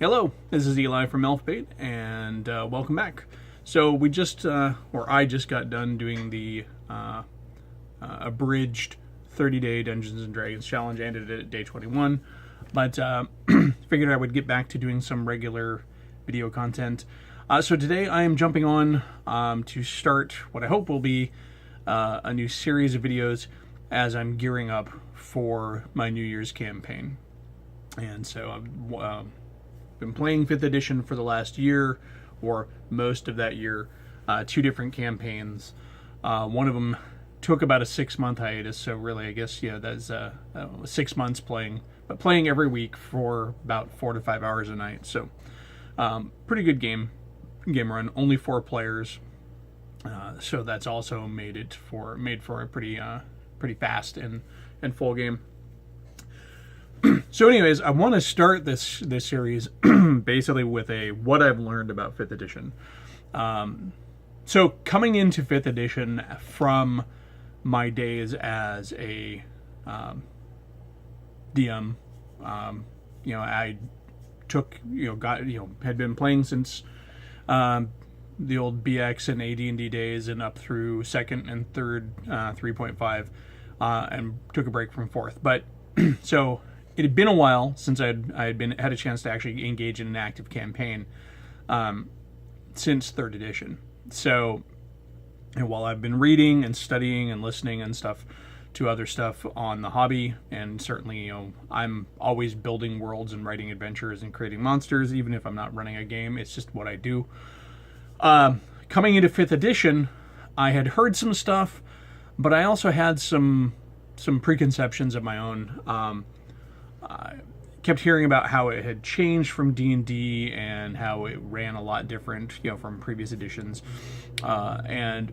Hello, this is Eli from Elfbait, and welcome back. So I just got done doing the abridged 30-day Dungeons and Dragons challenge. I ended it at day 21, but figured I would get back to doing some regular video content. So today I am jumping on to start what I hope will be a new series of videos as I'm gearing up for my New Year's campaign. And so I've been playing 5th edition for the last year, or most of that year, 2 different campaigns. One of them took about a 6-month hiatus, so really I guess that's 6 months playing, but playing every week for about 4 to 5 hours a night. So pretty good game run, only 4 players, so that's also made for a pretty fast and full game. So anyways, I want to start this series basically with what I've learned about 5th edition. So coming into 5th edition from my days as a DM, I had been playing since the old BX and AD&D days and up through 2nd and 3rd 3.5, and took a break from 4th. But so it had been a while since I had a chance to actually engage in an active campaign since 3rd edition. So, and while I've been reading and studying and listening and stuff to other stuff on the hobby, and certainly I'm always building worlds and writing adventures and creating monsters, even if I'm not running a game. It's just what I do. Coming into 5th edition, I had heard some stuff, but I also had some preconceptions of my own. I kept hearing about how it had changed from D&D and how it ran a lot different, from previous editions, and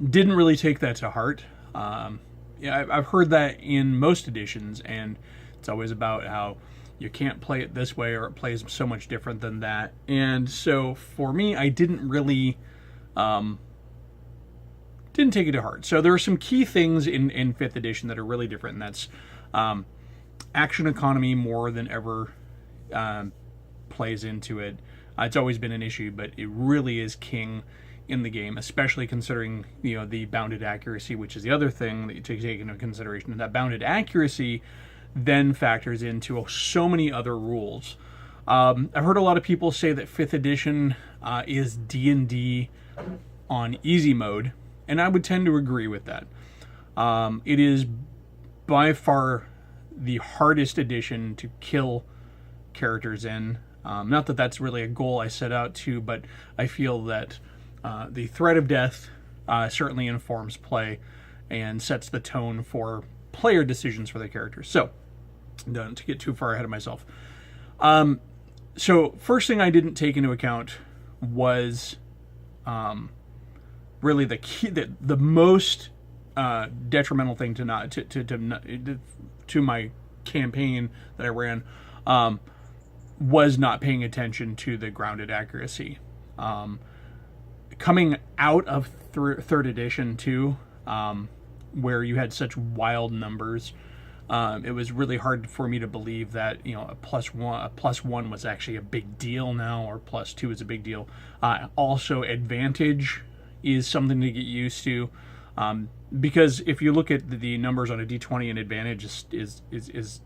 didn't really take that to heart. I've heard that in most editions, and it's always about how you can't play it this way or it plays so much different than that. And so for me, I didn't really didn't take it to heart. So there are some key things in 5th edition that are really different, and that's action economy more than ever plays into it. It's always been an issue, but it really is king in the game, especially considering the bounded accuracy, which is the other thing that you take into consideration. And that bounded accuracy then factors into so many other rules. I've heard a lot of people say that 5th edition is D&D on easy mode, and I would tend to agree with that. It is by far the hardest edition to kill characters in. Not that that's really a goal I set out to, but I feel that the threat of death certainly informs play and sets the tone for player decisions for their characters. So, don't to get too far ahead of myself. So, first thing I didn't take into account was really the key, the most detrimental thing to my campaign that I ran was not paying attention to the grounded accuracy. Coming out of 3rd edition too, where you had such wild numbers, it was really hard for me to believe that a plus one was actually a big deal now, or +2 is a big deal. Also, advantage is something to get used to. Because if you look at the numbers on a D20, an advantage is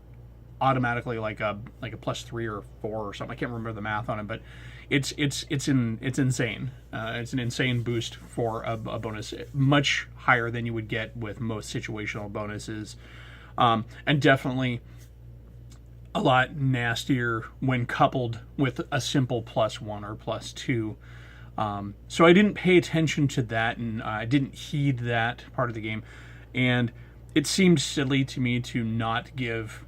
automatically like a +3 or 4 or something. I can't remember the math on it, but it's insane. It's an insane boost for a bonus, much higher than you would get with most situational bonuses, and definitely a lot nastier when coupled with a simple +1 or +2. So I didn't pay attention to that, and I didn't heed that part of the game, and it seemed silly to me to not give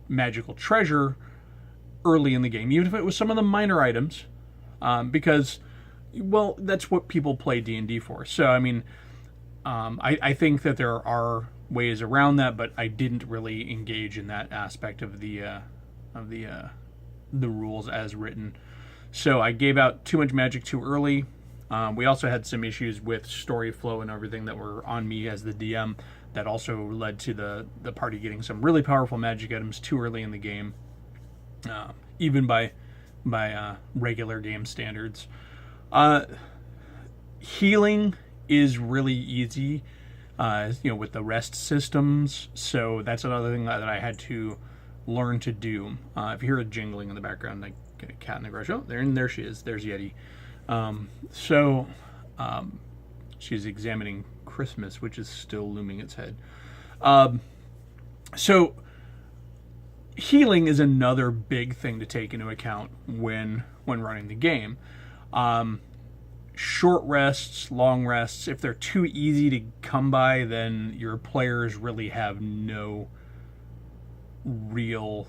magical treasure early in the game, even if it was some of the minor items, because, well, that's what people play D&D for. So I mean, I think that there are ways around that, but I didn't really engage in that aspect of the rules as written. So I gave out too much magic too early. We also had some issues with story flow and everything that were on me as the DM that also led to the party getting some really powerful magic items too early in the game. even by regular game standards. Healing is really easy, with the rest systems. So that's another thing that I had to learn to do. If you hear a jingling in the background, like get a cat in the garage. Oh, there she is. There's Yeti. She's examining Christmas, which is still looming its head. So healing is another big thing to take into account when running the game. Short rests, long rests, if they're too easy to come by, then your players really have no real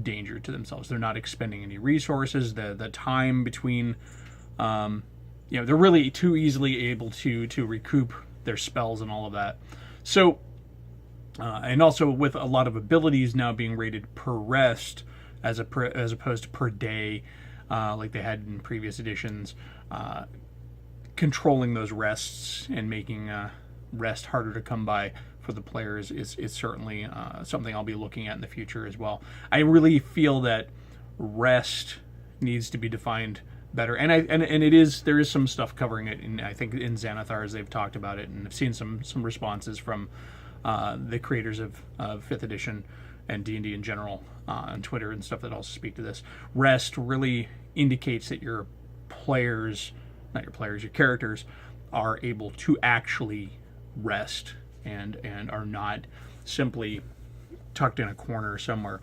danger to themselves. They're not expending any resources. The time between, they're really too easily able to recoup their spells and all of that. So, and also with a lot of abilities now being rated per rest as opposed to per day, like they had in previous editions, controlling those rests and making rest harder to come by for the players is certainly something I'll be looking at in the future as well. I really feel that rest needs to be defined better, and there is some stuff covering it, and I think in Xanathar's they've talked about it, and I've seen some responses from the creators of 5th edition and D&D in general on Twitter and stuff that also speak to this. Rest really indicates that your characters are able to actually rest and are not simply tucked in a corner somewhere.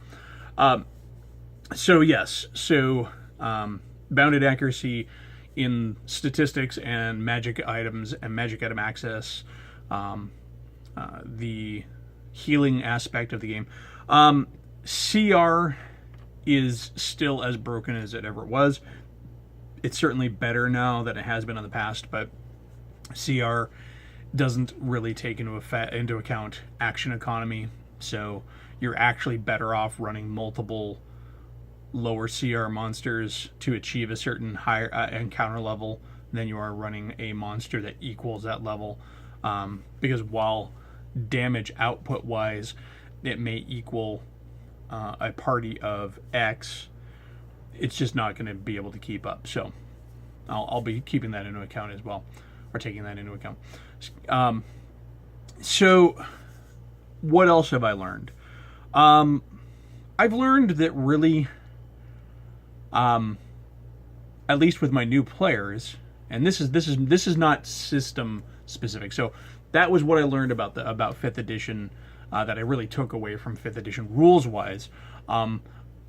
Bounded accuracy in statistics and magic items and magic item access, the healing aspect of the game. CR is still as broken as it ever was. It's certainly better now than it has been in the past, but CR doesn't really take into account action economy. So you're actually better off running multiple lower CR monsters to achieve a certain higher encounter level than you are running a monster that equals that level. Because while damage output wise it may equal a party of X, it's just not going to be able to keep up. So I'll be keeping that into account as well, or taking that into account. So what else have I learned? I've learned that really, at least with my new players, and this is not system specific. So that was what I learned about 5th edition that I really took away from 5th edition rules wise.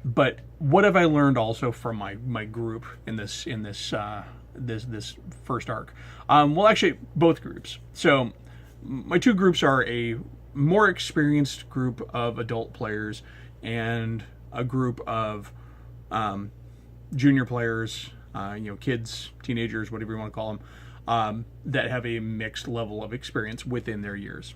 But what have I learned also from my group in this first arc? Well, actually, both groups. So my two groups are a more experienced group of adult players and a group of junior players, kids, teenagers, whatever you want to call them, that have a mixed level of experience within their years.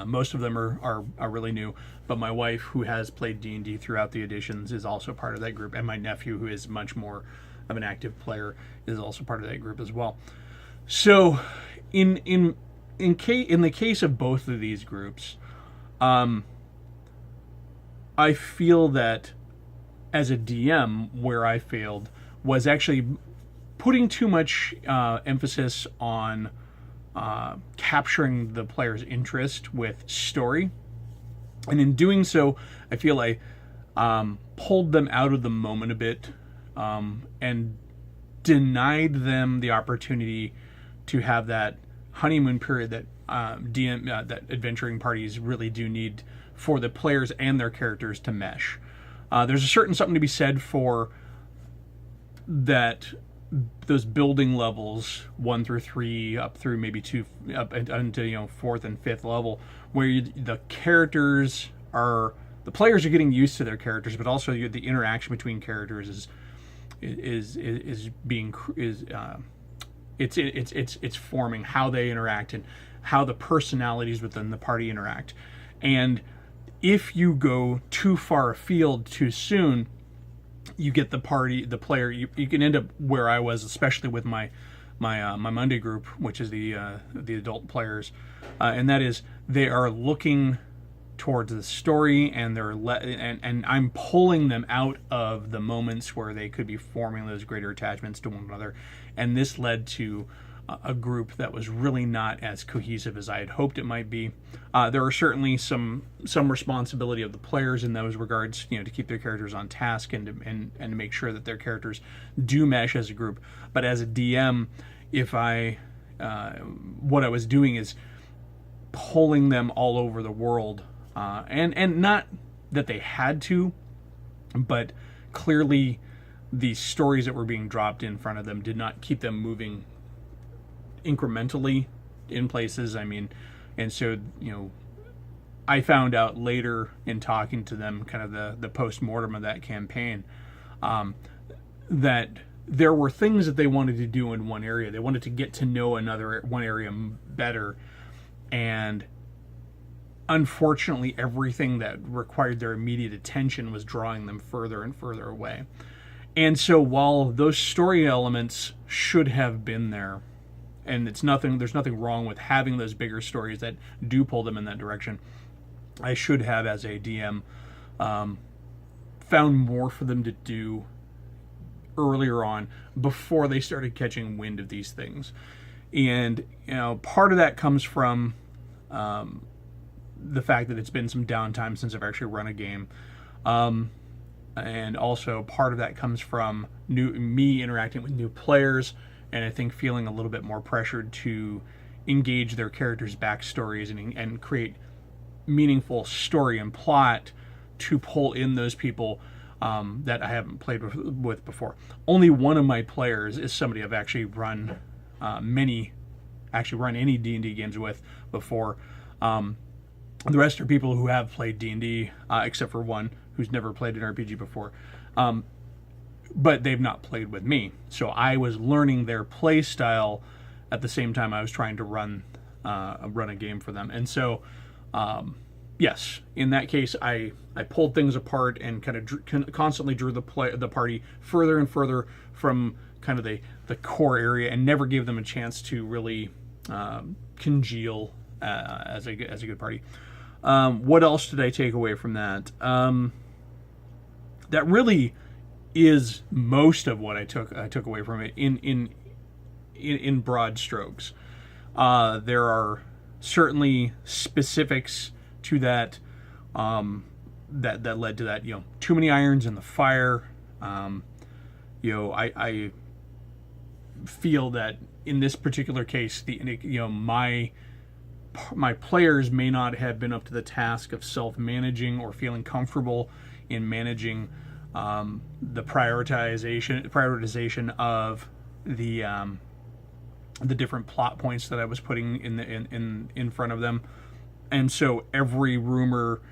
Most of them are really new, but my wife, who has played D&D throughout the editions, is also part of that group, and my nephew, who is much more of an active player, is also part of that group as well. So, in the case of both of these groups, I feel that as a DM, where I failed was actually putting too much emphasis on capturing the player's interest with story, and in doing so, I feel I pulled them out of the moment a bit, and denied them the opportunity to have that honeymoon period that that adventuring parties really do need for the players and their characters to mesh. There's a certain something to be said for that. Those building levels 1 through 3 up through maybe 2 up into 4th and 5th level, where the characters are, the players are getting used to their characters, but also the interaction between characters it's forming how they interact and how the personalities within the party interact. And if you go too far afield too soon, you get the player. You can end up where I was, especially with my Monday group, which is the adult players, and that is they are looking towards the story, and and I'm pulling them out of the moments where they could be forming those greater attachments to one another. And this led to a group that was really not as cohesive as I had hoped it might be. There are certainly some responsibility of the players in those regards, to keep their characters on task and to make sure that their characters do mesh as a group. But as a DM, what I was doing is pulling them all over the world, and not that they had to, but clearly the stories that were being dropped in front of them did not keep them moving incrementally in places. And so I found out later in talking to them, kind of the post-mortem of that campaign, that there were things that they wanted to do in one area. They wanted to get to know one area better, and unfortunately everything that required their immediate attention was drawing them further and further away. And so while those story elements should have been there, and there's nothing wrong with having those bigger stories that do pull them in that direction, I should have, as a DM, found more for them to do earlier on, before they started catching wind of these things. And part of that comes from the fact that it's been some downtime since I've actually run a game, and also part of that comes from me interacting with new players, and I think feeling a little bit more pressured to engage their characters' backstories and create meaningful story and plot to pull in those people that I haven't played with before. Only one of my players is somebody I've actually run any D&D games with before. The rest are people who have played D&D, except for one who's never played an RPG before. But they've not played with me. So I was learning their play style at the same time I was trying to run a game for them. And so, yes, in that case, I pulled things apart and kind of constantly drew the party further and further from kind of the core area, and never gave them a chance to really congeal as a good party. What else did I take away from that? That really is most of what I took away from it in broad strokes. There are certainly specifics to that that led to that. Too many irons in the fire. I feel that in this particular case, my players may not have been up to the task of self-managing or feeling comfortable in managing the prioritization of the different plot points that I was putting in front of them. And so every rumor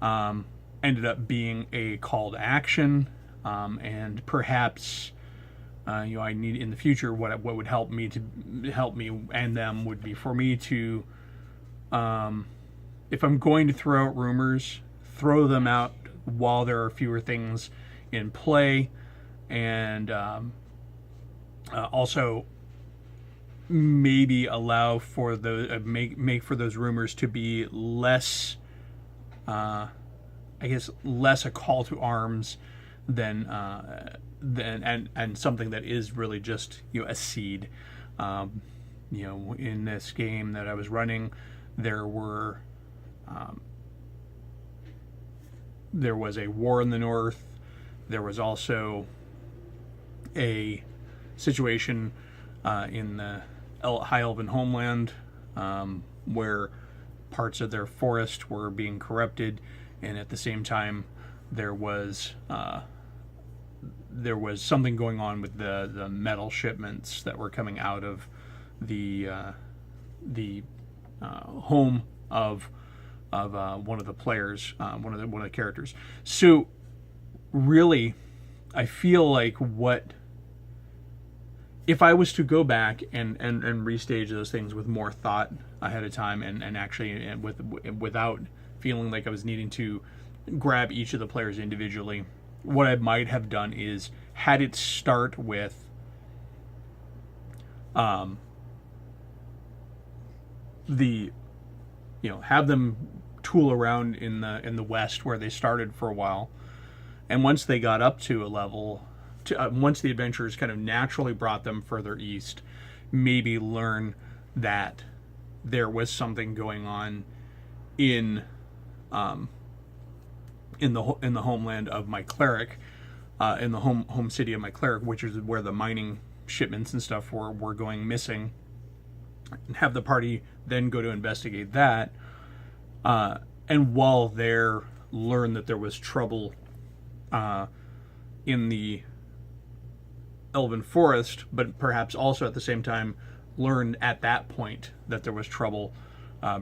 ended up being a call to action, and perhaps I need in the future what would help me and them would be for me to, if I'm going to throw out rumors, throw them out while there are fewer things in play, and also maybe allow for those make for those rumors to be less, less a call to arms than something that is really just a seed. In this game that I was running, there was a war in the north. There was also a situation in the High Elven homeland where parts of their forest were being corrupted, and at the same time there was something going on with the metal shipments that were coming out of the home of one of the players, one of the characters. So really, I feel like if I was to go back and restage those things with more thought ahead of time, and actually without feeling like I was needing to grab each of the players individually, what I might have done is had it start with have them tool around in the west where they started for a while, and once they got up to a level, once the adventurers kind of naturally brought them further east, maybe learn that there was something going on in the homeland of my cleric, in the home city of my cleric, which is where the mining shipments and stuff were going missing, and have the party then go to investigate that, and while there learn that there was trouble in the Elven forest, but perhaps also at the same time learn at that point that there was trouble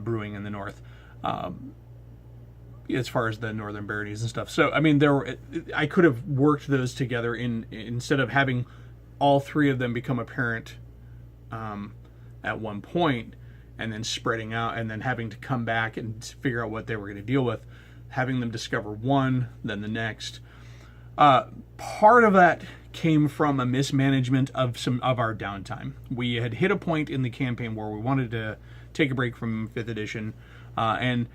brewing in the north, as far as the northern baronies and stuff. So I mean, I could have worked those together instead of having all three of them become apparent at one point, and then spreading out, and then having to come back and figure out what they were going to deal with, having them discover one, then the next. Part of that came from a mismanagement of some of our downtime. We had hit a point in the campaign where we wanted to take a break from 5th edition, and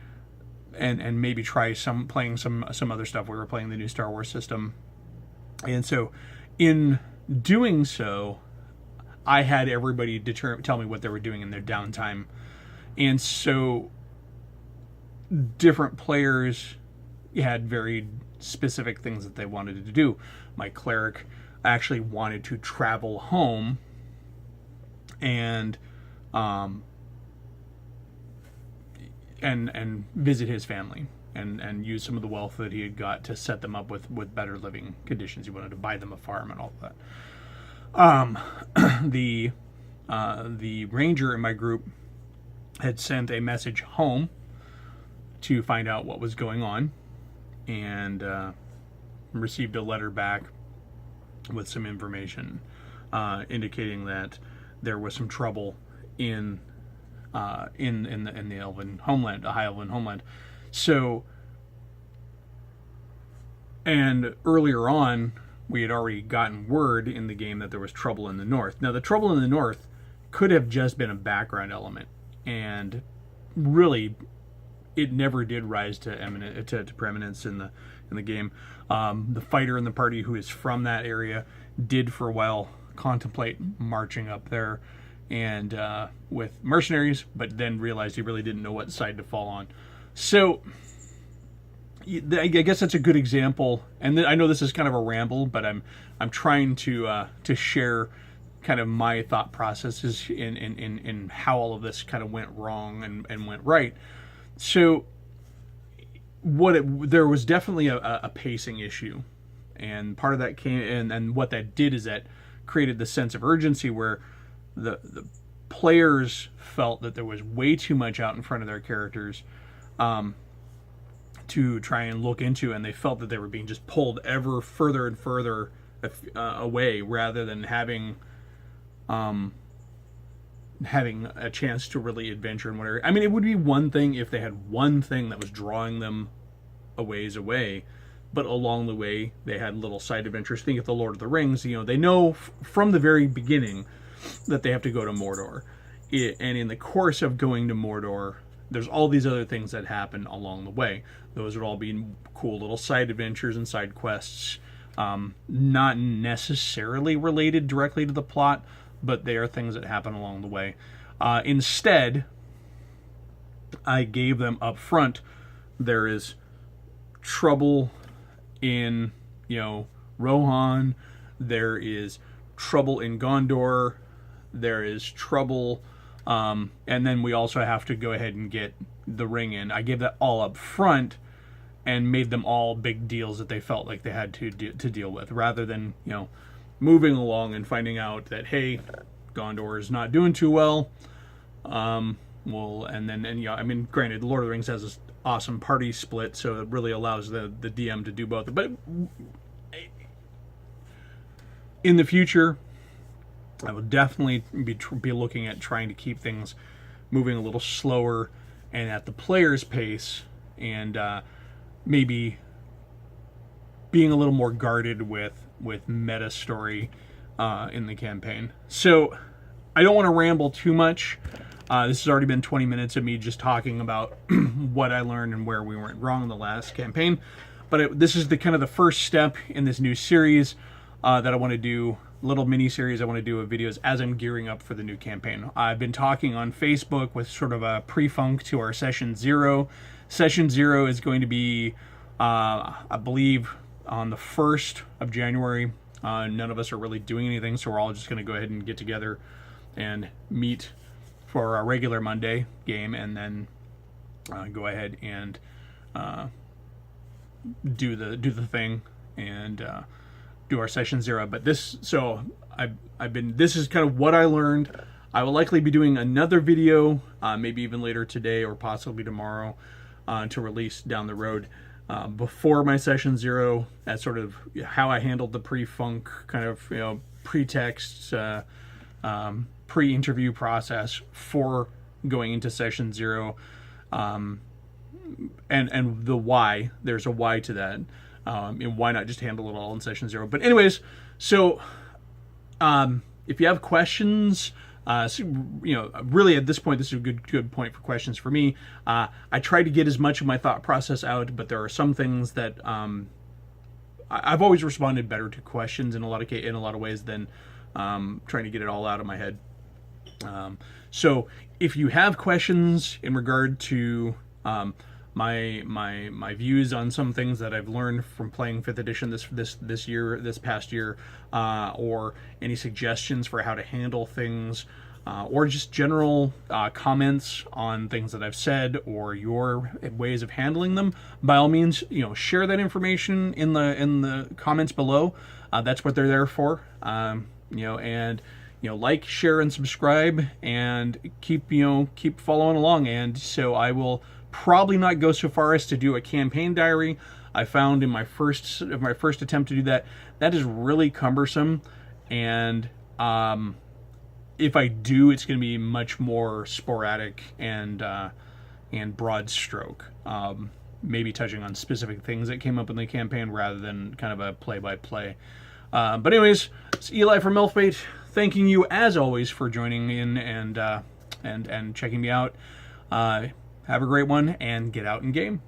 maybe try playing some other stuff. We were playing the new Star Wars system, and so in doing so, I had everybody tell me what they were doing in their downtime, and so different players had very specific things that they wanted to do. My cleric actually wanted to travel home and visit his family and use some of the wealth that he had got to set them up with better living conditions. He wanted to buy them a farm and all of that. The ranger in my group had sent a message home to find out what was going on, and received a letter back with some information indicating that there was some trouble in the Elven homeland, the High Elven homeland. So, and earlier on, we had already gotten word in the game that there was trouble in the north. Now, the trouble in the north could have just been a background element, and really, it never did rise to preeminence in the game. The fighter in the party who is from that area did for a while contemplate marching up there and with mercenaries, but then realized he really didn't know what side to fall on. So I guess that's a good example. And I know this is kind of a ramble, but I'm trying to share kind of my thought processes in how all of this kind of went wrong and went right. So there was definitely a pacing issue, and part of that came, and what that did is that created the sense of urgency where the players felt that there was way too much out in front of their characters to try and look into, and they felt that they were being just pulled ever further and further away, rather than having a chance to really adventure in whatever. I mean, it would be one thing if they had one thing that was drawing them a ways away, but along the way they had little side adventures. Think of the Lord of the Rings. They know from the very beginning that they have to go to Mordor, and in the course of going to Mordor, there's all these other things that happen along the way. Those would all be cool little side adventures and side quests, not necessarily related directly to the plot, but they are things that happen along the way. Instead, I gave them up front, there is trouble in, Rohan, there is trouble in Gondor, there is trouble, and then we also have to go ahead and get the ring in. I gave that all up front and made them all big deals that they felt like they had to deal with, rather than, moving along and finding out that, hey, Gondor is not doing too well. Granted, the Lord of the Rings has this awesome party split, so it really allows the DM to do both. But in the future, I will definitely be looking at trying to keep things moving a little slower and at the player's pace, and maybe being a little more guarded with meta story in the campaign. So I don't want to ramble too much. This has already been 20 minutes of me just talking about what I learned and where we went wrong in the last campaign. But this is the kind of the first step in this new series that I want to do, little mini series I want to do of videos as I'm gearing up for the new campaign. I've been talking on Facebook with sort of a pre-funk to our Session 0. Session 0 is going to be, I believe, on the 1st of January. None of us are really doing anything, so we're all just going to go ahead and get together and meet for our regular Monday game, and then go ahead and do the thing and do our Session 0. But this, so this is kind of what I learned. I will likely be doing another video, maybe even later today or possibly tomorrow, to release down the road before my Session 0, as sort of how I handled the pre-funk kind of, pretext, pre-interview process for going into Session 0, and the why. There's a why to that. And why not just handle it all in Session 0? But anyways, so if you have questions, really at this point, this is a good point for questions for me. I try to get as much of my thought process out, but there are some things that I've always responded better to questions in a lot of ways than trying to get it all out of my head. So if you have questions in regard to my views on some things that I've learned from playing 5th edition this past year, or any suggestions for how to handle things, or just general comments on things that I've said or your ways of handling them, by all means, share that information in the comments below. That's what they're there for. And like, share, and subscribe, and keep following along. And so I will probably not go so far as to do a campaign diary. I found in my first attempt to do that is really cumbersome, and if I do, it's going to be much more sporadic and broad stroke, maybe touching on specific things that came up in the campaign rather than kind of a play-by-play. But anyways, it's Eli from Elfbait, thanking you as always for joining in and checking me out. Have a great one, and get out and game.